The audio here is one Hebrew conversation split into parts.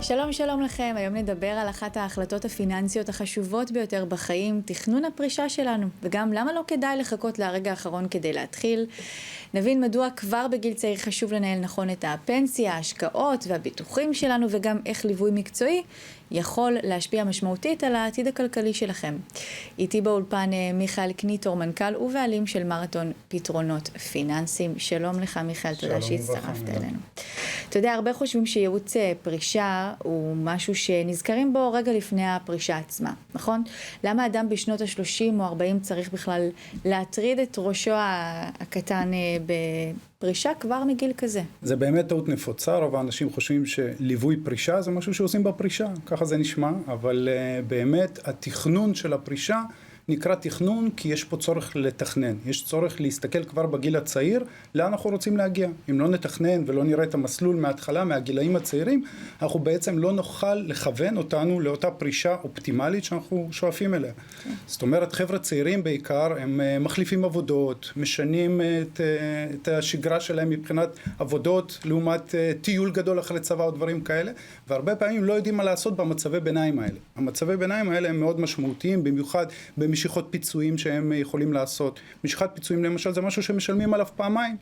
שלום שלום לכם, היום נדבר על אחת ההחלטות הפיננסיות החשובות ביותר בחיים, תכנון הפרישה שלנו, וגם למה לא כדאי לחכות לרגע האחרון כדי להתחיל. נבין מדוע כבר בגיל צעיר חשוב לנהל נכון את הפנסיה, ההשקעות והביטוחים שלנו, וגם איך ליווי מקצועי יכול להשפיע משמעותית על העתיד הכלכלי שלכם. איתי באולפן מיכאל קניטור, מנכ"ל ובעלים של מרתון פתרונות פיננסיים. שלום לך מיכאל, תודה שהצטרפת אלינו. אתה יודע, הרבה חושבים שייעוץ פרישה הוא משהו שנזכרים בו רגע לפני הפרישה עצמה, נכון? למה אדם בשנות ה-30 או 40 צריך בכלל להטריד את ראשו הקטן בפרישה כבר מגיל כזה? זה באמת טעות נפוצה, רוב האנשים חושבים שליווי פרישה זה משהו שעושים בפרישה, ככה זה נשמע, אבל באמת התכנון של הפרישה נקרא תכנון כי יש פה צורך לתכנן, יש צורך להסתכל כבר בגיל הצעיר לאן אנחנו רוצים להגיע. אם לא נתכנן ולא נראה את המסלול מההתחלה, מהגילאים הצעירים, אנחנו בעצם לא נוכל לכוון אותנו לאותה פרישה אופטימלית שאנחנו שואפים אליה. זאת אומרת, חבר'ה צעירים בעיקר, הם מחליפים עבודות, משנים את השגרה שלהם מבחינת עבודות, לעומת טיול גדול אחרי צבא או דברים כאלה, והרבה פעמים לא יודעים מה לעשות במצבי ביניים האלה. המצבי ביניים האלה הם מאוד משמעותיים, במיוחד משיכות פיצויים שהם יכולים לעשות. משיכת פיצויים למשל זה משהו שמשלמים עליו פעמיים.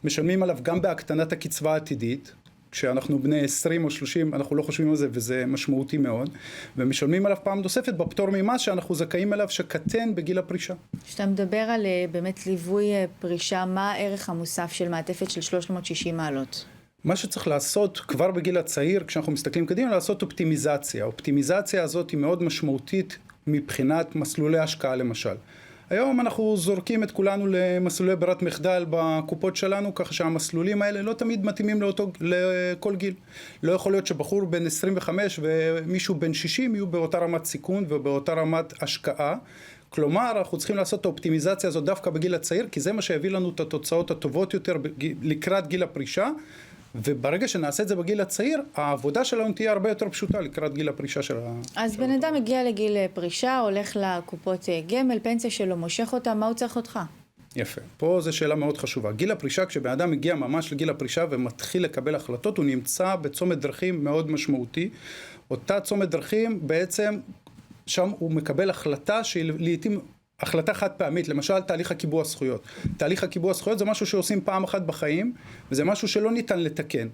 משלמים עליו גם בהקטנת הקצבה העתידית, כשאנחנו בני 20 או 30 אנחנו לא חושבים על זה וזה משמעותי מאוד, ומשלמים עליו פעם נוספת בפטור ממס שאנחנו זכאים אליו שקטן בגיל הפרישה. כשאתה מדבר על באמת ליווי פרישה, מה הערך המוסף של מעטפת של 360 מעלות? מה שצריך לעשות כבר בגיל הצעיר, כשאנחנו מסתכלים קדימה, לעשות אופטימיזציה. האופטימיזציה הזאת היא מאוד משמעותית מבחינת מסלולי השקעה למשל. היום אנחנו זורקים את כולנו למסלולי ברירת מחדל בקופות שלנו, ככה שהמסלולים האלה לא תמיד מתאימים לכל גיל. לא יכול להיות שבחור בן 25 ומישהו בן 60 יהיו באותה רמת סיכון ובאותה רמת השקעה. כלומר, אנחנו צריכים לעשות את האופטימיזציה הזאת דווקא בגיל הצעיר, כי זה מה שהביא לנו את התוצאות הטובות יותר לקראת גיל הפרישה, וברגע שנעשה את זה בגיל הצעיר, העבודה שלנו תהיה הרבה יותר פשוטה לקראת גיל הפרישה של אז בן אדם מגיע לגיל פרישה, הולך לקופות גמל, פנסיה שלו, מושך אותה, מה הוא צריך אותך? יפה, פה זו שאלה מאוד חשובה. גיל הפרישה, כשבן אדם מגיע ממש לגיל הפרישה ומתחיל לקבל החלטות, הוא נמצא בצומת דרכים מאוד משמעותי. אותה צומת דרכים בעצם, שם הוא מקבל החלטה שהיא לעתים החלטה חד פעמית, למשל תהליך הקיבוע זכויות. תהליך הקיבוע זכויות זה משהו שעושים פעם אחת בחיים, וזה משהו שלא ניתן לתקן.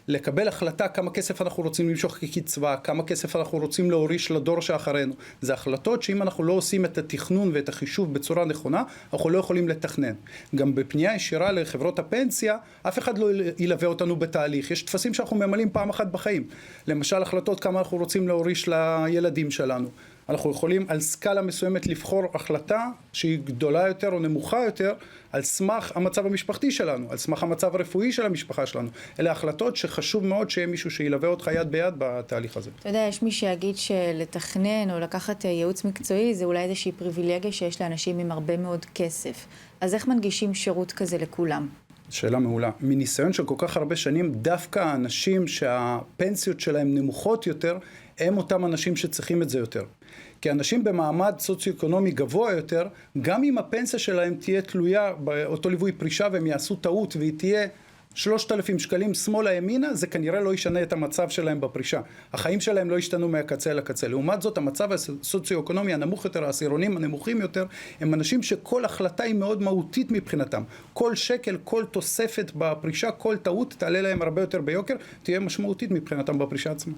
לקבל החלטה כמה כסף אנחנו רוצים למשוך כקצבה, כמה כסף אנחנו רוצים להוריש לדור שאחרינו. זה החלטות שאם אנחנו לא עושים את התכנון ואת החישוב בצורה נכונה, אנחנו לא יכולים לתכנן. גם בפנייה ישירה לחברות הפנסיה, אף אחד לא ילווה אותנו בתהליך. יש תפסים שאנחנו ממלאים פעם אחת בחיים. למשל החלטות כמה אנחנו רוצים להוריש לילדים שלנו. אנחנו יכולים על סקאלה מסוימת לבחור החלטה שהיא גדולה יותר או נמוכה יותר על סמך המצב המשפחתי שלנו, על סמך המצב הרפואי של המשפחה שלנו. אלה החלטות שחשוב מאוד שיהיה מישהו שילווה אותך יד ביד בתהליך הזה. אתה יודע, יש מי שיגיד שלתכנן או לקחת ייעוץ מקצועי זה אולי איזושהי פריבילגיה שיש לאנשים עם הרבה מאוד כסף. אז איך מנגישים שירות כזה לכולם? שאלה מעולה. מניסיון של כל כך הרבה שנים, דווקא האנשים שהפנסיות שלהם נמוכות יותר, הם אותם אנשים שצריכים את זה יותר. כי אנשים במעמד סוציו-אקונומי גבוה יותר, גם אם הפנסיה שלהם תהיה תלויה באותו ליווי פרישה והם יעשו טעות והיא תהיה 3,000 שקלים שמאלה ימינה, זה כנראה לא ישנה את המצב שלהם בפרישה. החיים שלהם לא ישתנו מהקצה לקצה. לעומת זאת, המצב הסוציו-אקונומי הנמוך יותר, העשירונים הנמוכים יותר, הם אנשים שכל החלטה היא מאוד מהותית מבחינתם. כל שקל, כל תוספת בפרישה, כל טעות תעלה להם הרבה יותר ביוקר, תהיה משמעותית מבחינתם בפרישה עצמה.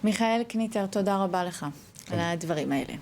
מיכאל קניטר, תודה רבה לך על הדברים האלה.